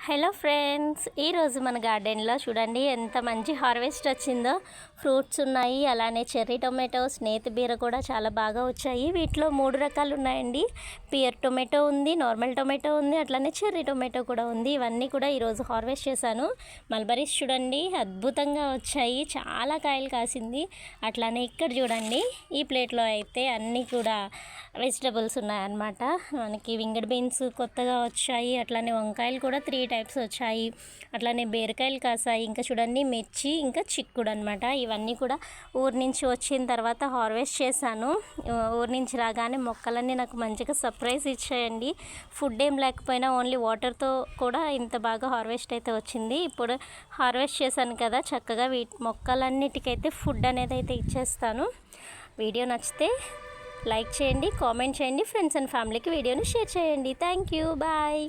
Hello friends, ఈరోజు మన గార్డెన్లో చూడండి ఎంత మంచి హార్వెస్ట్ వచ్చిందో. ఫ్రూట్స్ ఉన్నాయి, అలానే చెర్రీ టొమాటోస్, నేతి బీర కూడా చాలా బాగా వచ్చాయి. వీటిలో 3 రకాలు ఉన్నాయండి. పియర్ టొమాటో ఉంది, నార్మల్ టొమాటో ఉంది, అట్లానే చెర్రీ టొమాటో కూడా ఉంది. ఇవన్నీ కూడా ఈరోజు హార్వెస్ట్ చేశాను. మల్బరీస్ చూడండి అద్భుతంగా వచ్చాయి, చాలా కాయలు కాసింది. అట్లానే ఇక్కడ చూడండి ఈ ప్లేట్లో అయితే అన్నీ కూడా వెజిటబుల్స్ ఉన్నాయన్నమాట. మనకి వింగడ్ బీన్స్ కొత్తగా వచ్చాయి, అట్లానే వంకాయలు కూడా 3 టైప్స్ వచ్చాయి, అట్లానే బీరకాయలు కాసాయి. ఇంకా చూడండి మిర్చి, ఇంకా చిక్కుడు అనమాట. ఇవన్నీ కూడా ఊరి నుంచి వచ్చిన తర్వాత హార్వెస్ట్ చేశాను. ఊరి నుంచి రాగానే మొక్కలన్నీ నాకు మంచిగా సర్ప్రైజ్ ఇచ్చాయండి. ఫుడ్ ఏం లేకపోయినా ఓన్లీ వాటర్తో కూడా ఇంత బాగా హార్వెస్ట్ అయితే వచ్చింది. ఇప్పుడు హార్వెస్ట్ చేశాను కదా, చక్కగా మొక్కలన్నిటికైతే ఫుడ్ అనేది అయితే ఇచ్చేస్తాను. వీడియో నచ్చితే లైక్ చేయండి, కామెంట్ చేయండి, ఫ్రెండ్స్ అండ్ ఫ్యామిలీకి వీడియోని షేర్ చేయండి. Thank you, bye.